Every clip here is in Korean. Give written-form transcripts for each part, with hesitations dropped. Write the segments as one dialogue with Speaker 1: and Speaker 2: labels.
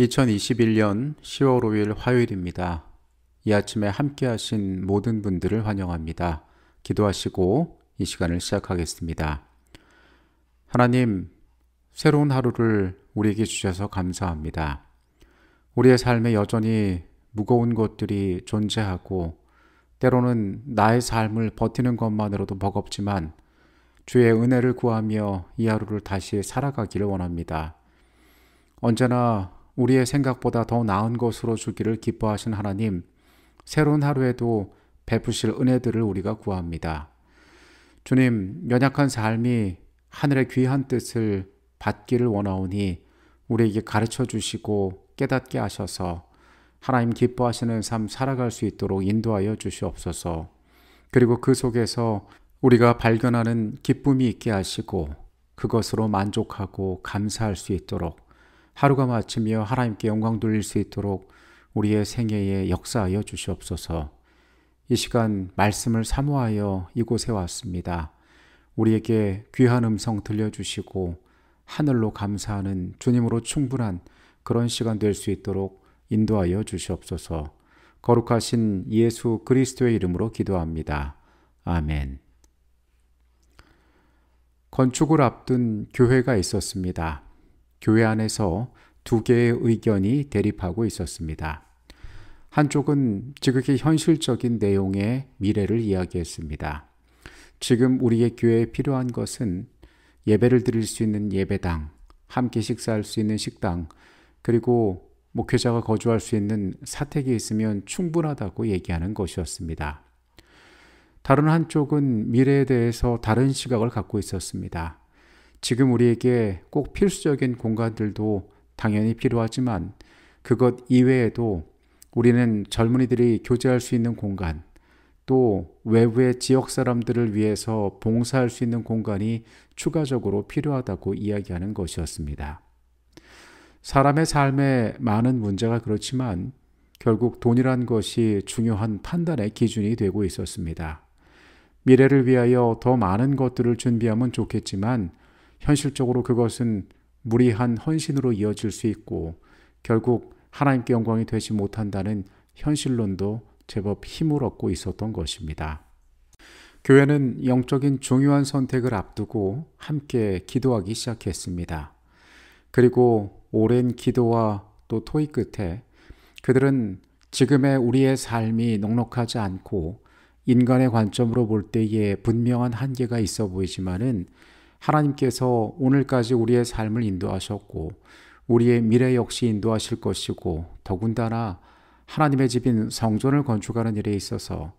Speaker 1: 2021년 10월 5일 화요일입니다. 이 아침에 함께 하신 모든 분들을 환영합니다. 기도하시고 이 시간을 시작하겠습니다. 하나님, 새로운 하루를 우리에게 주셔서 감사합니다. 우리의 삶에 여전히 무거운 것들이 존재하고 때로는 나의 삶을 버티는 것만으로도 버겁지만 주의 은혜를 구하며 이 하루를 다시 살아가기를 원합니다. 언제나 우리의 생각보다 더 나은 것으로 주기를 기뻐하신 하나님, 새로운 하루에도 베푸실 은혜들을 우리가 구합니다. 주님, 연약한 삶이 하늘의 귀한 뜻을 받기를 원하오니 우리에게 가르쳐 주시고 깨닫게 하셔서 하나님 기뻐하시는 삶 살아갈 수 있도록 인도하여 주시옵소서. 그리고 그 속에서 우리가 발견하는 기쁨이 있게 하시고 그것으로 만족하고 감사할 수 있도록 하루가 마치며 하나님께 영광 돌릴 수 있도록 우리의 생애에 역사하여 주시옵소서. 이 시간 말씀을 사모하여 이곳에 왔습니다. 우리에게 귀한 음성 들려주시고 하늘로 감사하는 주님으로 충분한 그런 시간 될 수 있도록 인도하여 주시옵소서. 거룩하신 예수 그리스도의 이름으로 기도합니다. 아멘. 건축을 앞둔 교회가 있었습니다. 교회 안에서 두 개의 의견이 대립하고 있었습니다. 한쪽은 지극히 현실적인 내용의 미래를 이야기했습니다. 지금 우리의 교회에 필요한 것은 예배를 드릴 수 있는 예배당, 함께 식사할 수 있는 식당, 그리고 목회자가 거주할 수 있는 사택이 있으면 충분하다고 얘기하는 것이었습니다. 다른 한쪽은 미래에 대해서 다른 시각을 갖고 있었습니다. 지금 우리에게 꼭 필수적인 공간들도 당연히 필요하지만 그것 이외에도 우리는 젊은이들이 교제할 수 있는 공간, 또 외부의 지역 사람들을 위해서 봉사할 수 있는 공간이 추가적으로 필요하다고 이야기하는 것이었습니다. 사람의 삶에 많은 문제가 그렇지만 결국 돈이란 것이 중요한 판단의 기준이 되고 있었습니다. 미래를 위하여 더 많은 것들을 준비하면 좋겠지만 현실적으로 그것은 무리한 헌신으로 이어질 수 있고 결국 하나님께 영광이 되지 못한다는 현실론도 제법 힘을 얻고 있었던 것입니다. 교회는 영적인 중요한 선택을 앞두고 함께 기도하기 시작했습니다. 그리고 오랜 기도와 또 토의 끝에 그들은 지금의 우리의 삶이 넉넉하지 않고 인간의 관점으로 볼 때에 분명한 한계가 있어 보이지만은 하나님께서 오늘까지 우리의 삶을 인도하셨고 우리의 미래 역시 인도하실 것이고 더군다나 하나님의 집인 성전을 건축하는 일에 있어서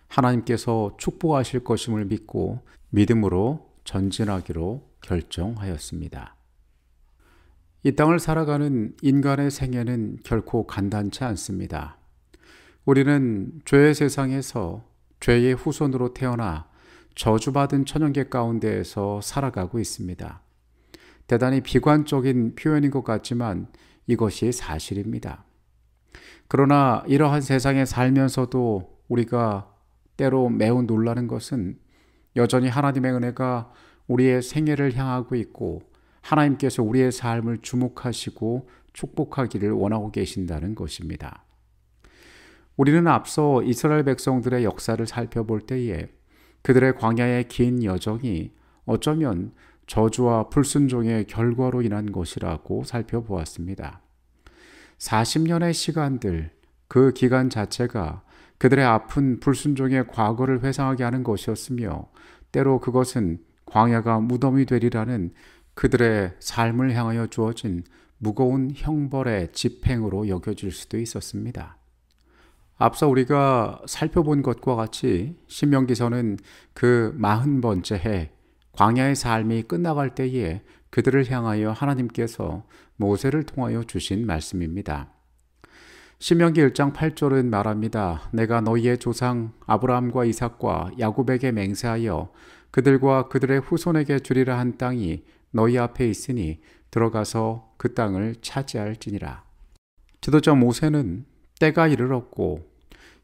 Speaker 1: 하나님께서 축복하실 것임을 믿고 믿음으로 전진하기로 결정하였습니다. 이 땅을 살아가는 인간의 생애는 결코 간단치 않습니다. 우리는 죄의 세상에서 죄의 후손으로 태어나 저주받은 천연계 가운데에서 살아가고 있습니다. 대단히 비관적인 표현인 것 같지만 이것이 사실입니다. 그러나 이러한 세상에 살면서도 우리가 때로 매우 놀라는 것은 여전히 하나님의 은혜가 우리의 생애를 향하고 있고 하나님께서 우리의 삶을 주목하시고 축복하기를 원하고 계신다는 것입니다. 우리는 앞서 이스라엘 백성들의 역사를 살펴볼 때에 그들의 광야의 긴 여정이 어쩌면 저주와 불순종의 결과로 인한 것이라고 살펴보았습니다. 40년의 시간들, 그 기간 자체가 그들의 아픈 불순종의 과거를 회상하게 하는 것이었으며 때로 그것은 광야가 무덤이 되리라는 그들의 삶을 향하여 주어진 무거운 형벌의 집행으로 여겨질 수도 있었습니다. 앞서 우리가 살펴본 것과 같이 신명기서는 그 40번째 해 광야의 삶이 끝나갈 때에 그들을 향하여 하나님께서 모세를 통하여 주신 말씀입니다. 신명기 1장 8절은 말합니다. 내가 너희의 조상 아브라함과 이삭과 야곱에게 맹세하여 그들과 그들의 후손에게 주리라 한 땅이 너희 앞에 있으니 들어가서 그 땅을 차지할지니라. 지도자 모세는 때가 이르렀고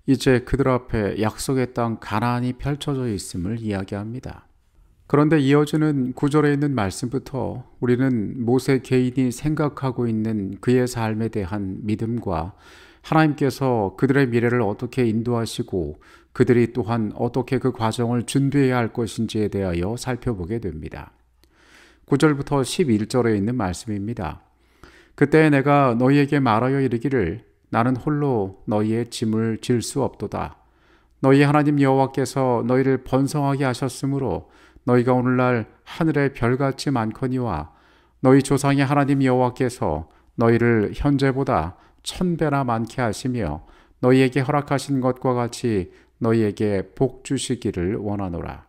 Speaker 1: 이제 그들 앞에 약속의 땅 가나안이 펼쳐져 있음을 이야기합니다. 그런데 이어지는 구절에 있는 말씀부터 우리는 모세 개인이 생각하고 있는 그의 삶에 대한 믿음과 하나님께서 그들의 미래를 어떻게 인도하시고 그들이 또한 어떻게 그 과정을 준비해야 할 것인지에 대하여 살펴보게 됩니다. 9절부터 11절에 있는 말씀입니다. 그때 내가 너희에게 말하여 이르기를 나는 홀로 너희의 짐을 질 수 없도다. 너희 하나님 여호와께서 너희를 번성하게 하셨으므로 너희가 오늘날 하늘의 별같이 많거니와 너희 조상의 하나님 여호와께서 너희를 현재보다 1000배나 많게 하시며 너희에게 허락하신 것과 같이 너희에게 복 주시기를 원하노라.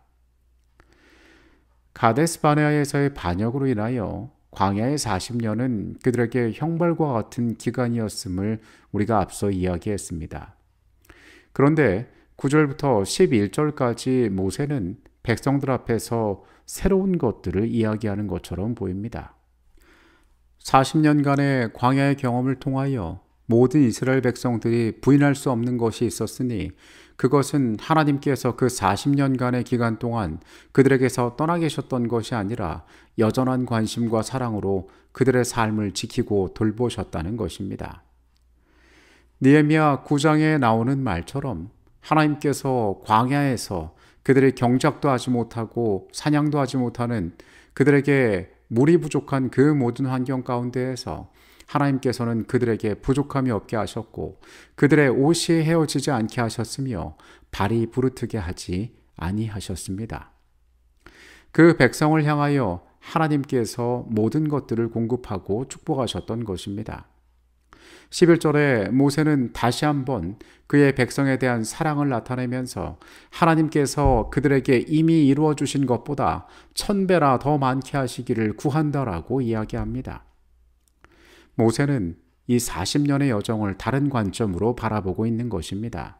Speaker 1: 가데스 바네아에서의 반역으로 인하여 광야의 40년은 그들에게 형벌과 같은 기간이었음을 우리가 앞서 이야기했습니다. 그런데 9절부터 11절까지 모세는 백성들 앞에서 새로운 것들을 이야기하는 것처럼 보입니다. 40년간의 광야의 경험을 통하여 모든 이스라엘 백성들이 부인할 수 없는 것이 있었으니 그것은 하나님께서 그 40년간의 기간 동안 그들에게서 떠나 계셨던 것이 아니라 여전한 관심과 사랑으로 그들의 삶을 지키고 돌보셨다는 것입니다. 느헤미야 9장에 나오는 말처럼 하나님께서 광야에서 그들이 경작도 하지 못하고 사냥도 하지 못하는 그들에게 물이 부족한 그 모든 환경 가운데에서 하나님께서는 그들에게 부족함이 없게 하셨고 그들의 옷이 헤어지지 않게 하셨으며 발이 부르트게 하지 아니하셨습니다. 그 백성을 향하여 하나님께서 모든 것들을 공급하고 축복하셨던 것입니다. 11절에 모세는 다시 한번 그의 백성에 대한 사랑을 나타내면서 하나님께서 그들에게 이미 이루어 주신 것보다 1000배나 더 많게 하시기를 구한다라고 이야기합니다. 모세는 이 40년의 여정을 다른 관점으로 바라보고 있는 것입니다.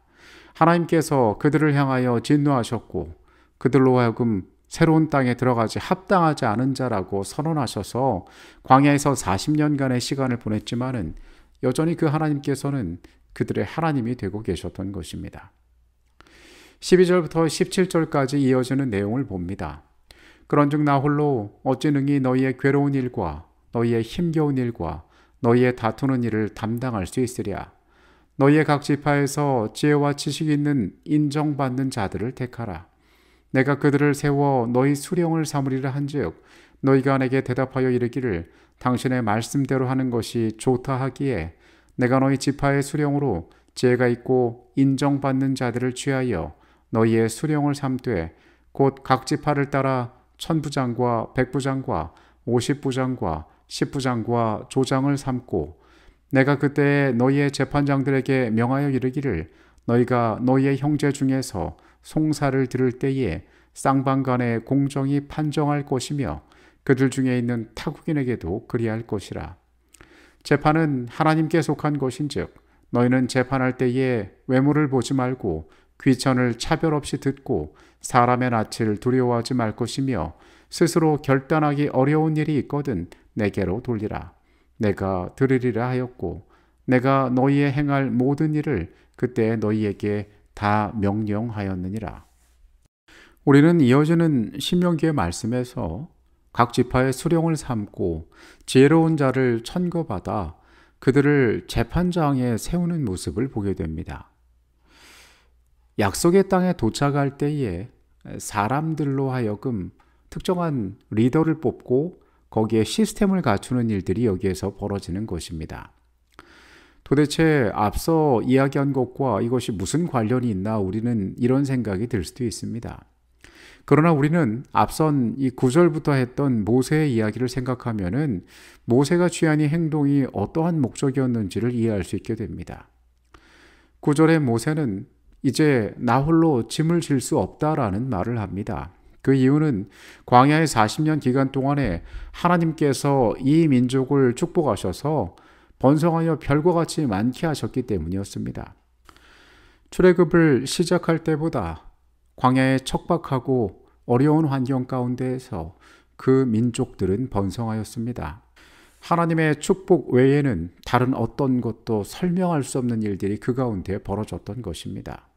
Speaker 1: 하나님께서 그들을 향하여 진노하셨고 그들로 하여금 새로운 땅에 들어가지 합당하지 않은 자라고 선언하셔서 광야에서 40년간의 시간을 보냈지만은 여전히 그 하나님께서는 그들의 하나님이 되고 계셨던 것입니다. 12절부터 17절까지 이어지는 내용을 봅니다. 그런즉 나 홀로 어찌 능히 너희의 괴로운 일과 너희의 힘겨운 일과 너희의 다투는 일을 담당할 수 있으랴. 너희의 각 지파에서 지혜와 지식이 있는 인정받는 자들을 택하라. 내가 그들을 세워 너희 수령을 삼으리라 한즉 너희가 내게 대답하여 이르기를 당신의 말씀대로 하는 것이 좋다 하기에 내가 너희 지파의 수령으로 지혜가 있고 인정받는 자들을 취하여 너희의 수령을 삼되 곧 각 지파를 따라 1000부장과 100부장과 50부장과 10부장과 조장을 삼고 내가 그때 너희의 재판장들에게 명하여 이르기를 너희가 너희의 형제 중에서 송사를 들을 때에 쌍방간에 공정히 판정할 것이며 그들 중에 있는 타국인에게도 그리할 것이라. 재판은 하나님께 속한 것인즉 너희는 재판할 때에 외모를 보지 말고 귀천을 차별 없이 듣고 사람의 낯을 두려워하지 말 것이며 스스로 결단하기 어려운 일이 있거든 내게로 돌리라. 내가 들으리라 하였고 내가 너희의 행할 모든 일을 그때 너희에게 다 명령하였느니라. 우리는 이어지는 신명기의 말씀에서 각 지파의 수령을 삼고 지혜로운 자를 천거받아 그들을 재판장에 세우는 모습을 보게 됩니다. 약속의 땅에 도착할 때에 사람들로 하여금 특정한 리더를 뽑고 거기에 시스템을 갖추는 일들이 여기에서 벌어지는 것입니다. 도대체 앞서 이야기한 것과 이것이 무슨 관련이 있나 우리는 이런 생각이 들 수도 있습니다. 그러나 우리는 앞선 이 9절부터 했던 모세의 이야기를 생각하면은 모세가 취한 이 행동이 어떠한 목적이었는지를 이해할 수 있게 됩니다. 9절의 모세는 이제 나 홀로 짐을 질 수 없다라는 말을 합니다. 그 이유는 광야의 40년 기간 동안에 하나님께서 이 민족을 축복하셔서 번성하여 별과 같이 많게 하셨기 때문이었습니다. 출애굽을 시작할 때보다 광야의 척박하고 어려운 환경 가운데에서 그 민족들은 번성하였습니다. 하나님의 축복 외에는 다른 어떤 것도 설명할 수 없는 일들이 그 가운데 벌어졌던 것입니다.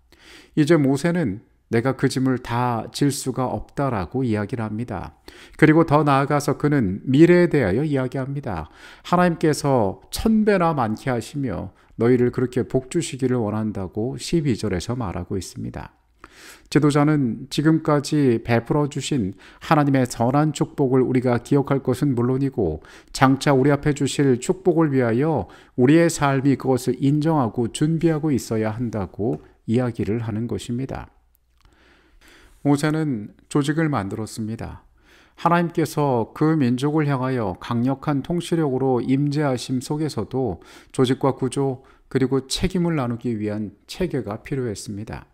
Speaker 1: 이제 모세는 내가 그 짐을 다 질 수가 없다라고 이야기를 합니다. 그리고 더 나아가서 그는 미래에 대하여 이야기합니다. 하나님께서 1000배나 많게 하시며 너희를 그렇게 복 주시기를 원한다고 12절에서 말하고 있습니다. 지도자는 지금까지 베풀어 주신 하나님의 선한 축복을 우리가 기억할 것은 물론이고 장차 우리 앞에 주실 축복을 위하여 우리의 삶이 그것을 인정하고 준비하고 있어야 한다고 이야기를 하는 것입니다. 모세는 조직을 만들었습니다. 하나님께서 그 민족을 향하여 강력한 통치력으로 임재하심 속에서도 조직과 구조 그리고 책임을 나누기 위한 체계가 필요했습니다.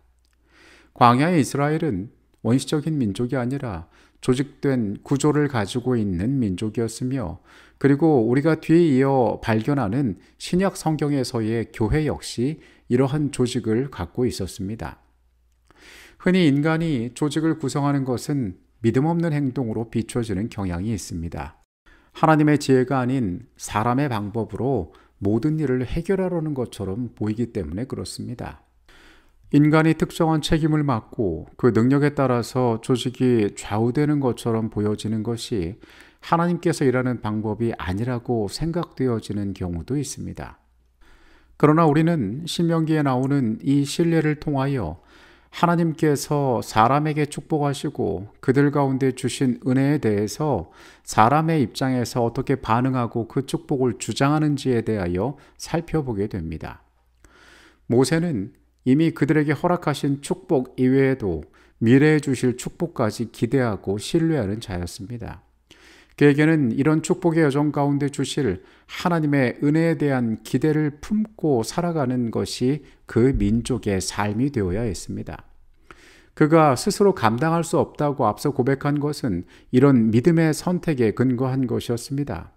Speaker 1: 광야의 이스라엘은 원시적인 민족이 아니라 조직된 구조를 가지고 있는 민족이었으며 그리고 우리가 뒤에 이어 발견하는 신약 성경에서의 교회 역시 이러한 조직을 갖고 있었습니다. 흔히 인간이 조직을 구성하는 것은 믿음 없는 행동으로 비춰지는 경향이 있습니다. 하나님의 지혜가 아닌 사람의 방법으로 모든 일을 해결하려는 것처럼 보이기 때문에 그렇습니다. 인간이 특정한 책임을 맡고 그 능력에 따라서 조직이 좌우되는 것처럼 보여지는 것이 하나님께서 일하는 방법이 아니라고 생각되어지는 경우도 있습니다. 그러나 우리는 신명기에 나오는 이 신뢰를 통하여 하나님께서 사람에게 축복하시고 그들 가운데 주신 은혜에 대해서 사람의 입장에서 어떻게 반응하고 그 축복을 주장하는지에 대하여 살펴보게 됩니다. 모세는 이미 그들에게 허락하신 축복 이외에도 미래에 주실 축복까지 기대하고 신뢰하는 자였습니다. 그에게는 이런 축복의 여정 가운데 주실 하나님의 은혜에 대한 기대를 품고 살아가는 것이 그 민족의 삶이 되어야 했습니다. 그가 스스로 감당할 수 없다고 앞서 고백한 것은 이런 믿음의 선택에 근거한 것이었습니다.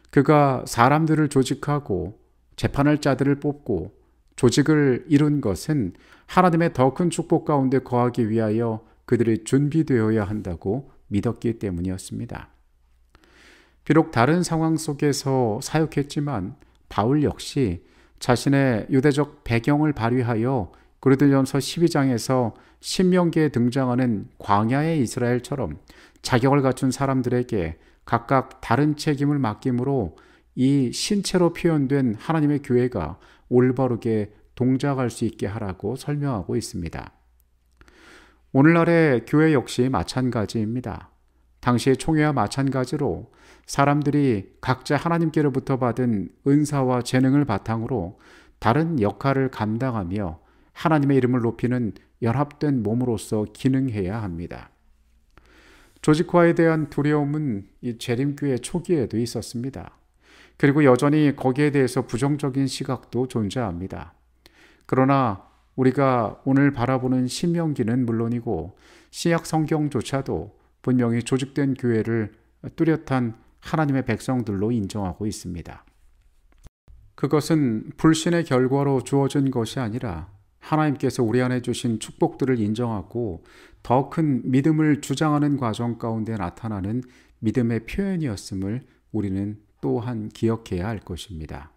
Speaker 1: 그가 사람들을 조직하고 재판할 자들을 뽑고 조직을 이룬 것은 하나님의 더 큰 축복 가운데 거하기 위하여 그들이 준비되어야 한다고 믿었기 때문이었습니다. 비록 다른 상황 속에서 사역했지만 바울 역시 자신의 유대적 배경을 발휘하여 고린도전서 12장에서 신명기에 등장하는 광야의 이스라엘처럼 자격을 갖춘 사람들에게 각각 다른 책임을 맡김으로 이 신체로 표현된 하나님의 교회가 올바르게 동작할 수 있게 하라고 설명하고 있습니다. 오늘날의 교회 역시 마찬가지입니다. 당시의 총회와 마찬가지로 사람들이 각자 하나님께로부터 받은 은사와 재능을 바탕으로 다른 역할을 감당하며 하나님의 이름을 높이는 연합된 몸으로서 기능해야 합니다. 조직화에 대한 두려움은 이 재림교회 초기에도 있었습니다. 그리고 여전히 거기에 대해서 부정적인 시각도 존재합니다. 그러나 우리가 오늘 바라보는 신명기는 물론이고 신약 성경조차도 분명히 조직된 교회를 뚜렷한 하나님의 백성들로 인정하고 있습니다. 그것은 불신의 결과로 주어진 것이 아니라 하나님께서 우리 안에 주신 축복들을 인정하고 더 큰 믿음을 주장하는 과정 가운데 나타나는 믿음의 표현이었음을 우리는 또한 기억해야 할 것입니다.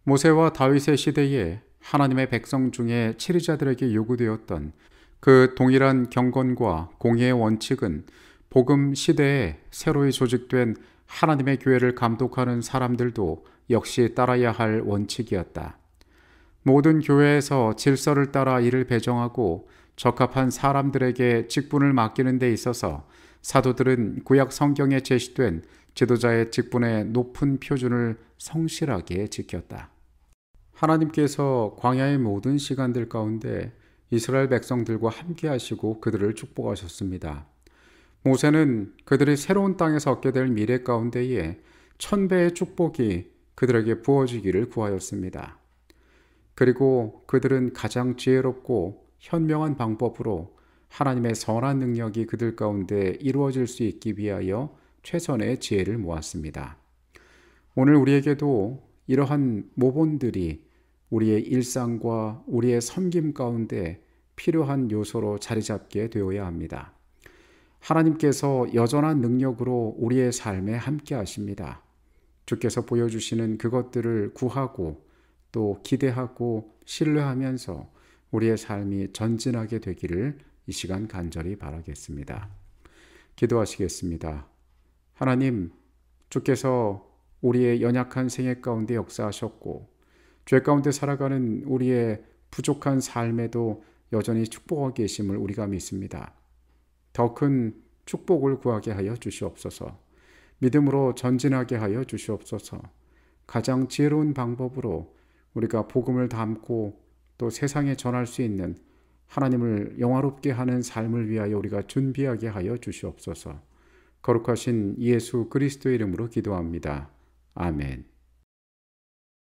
Speaker 1: 모세와 다윗의 시대에 하나님의 백성 중에 치리자들에게 요구되었던 그 동일한 경건과 공의의 원칙은 복음 시대에 새로이 조직된 하나님의 교회를 감독하는 사람들도 역시 따라야 할 원칙이었다. 모든 교회에서 질서를 따라 일을 배정하고 적합한 사람들에게 직분을 맡기는 데 있어서 사도들은 구약 성경에 제시된 지도자의 직분의 높은 표준을 성실하게 지켰다. 하나님께서 광야의 모든 시간들 가운데 이스라엘 백성들과 함께 하시고 그들을 축복하셨습니다. 모세는 그들이 새로운 땅에서 얻게 될 미래 가운데에 1000배의 축복이 그들에게 부어지기를 구하였습니다. 그리고 그들은 가장 지혜롭고 현명한 방법으로 하나님의 선한 능력이 그들 가운데 이루어질 수 있기 위하여 최선의 지혜를 모았습니다. 오늘 우리에게도 이러한 모본들이 우리의 일상과 우리의 섬김 가운데 필요한 요소로 자리 잡게 되어야 합니다. 하나님께서 여전한 능력으로 우리의 삶에 함께 하십니다. 주께서 보여주시는 그것들을 구하고 또 기대하고 신뢰하면서 우리의 삶이 전진하게 되기를 이 시간 간절히 바라겠습니다. 기도하시겠습니다. 하나님, 주께서 우리의 연약한 생애 가운데 역사하셨고 죄 가운데 살아가는 우리의 부족한 삶에도 여전히 축복하고 계심을 우리가 믿습니다. 더 큰 축복을 구하게 하여 주시옵소서. 믿음으로 전진하게 하여 주시옵소서. 가장 지혜로운 방법으로 우리가 복음을 담고 또 세상에 전할 수 있는 하나님을 영화롭게 하는 삶을 위하여 우리가 준비하게 하여 주시옵소서. 거룩하신 예수 그리스도의 이름으로 기도합니다. 아멘.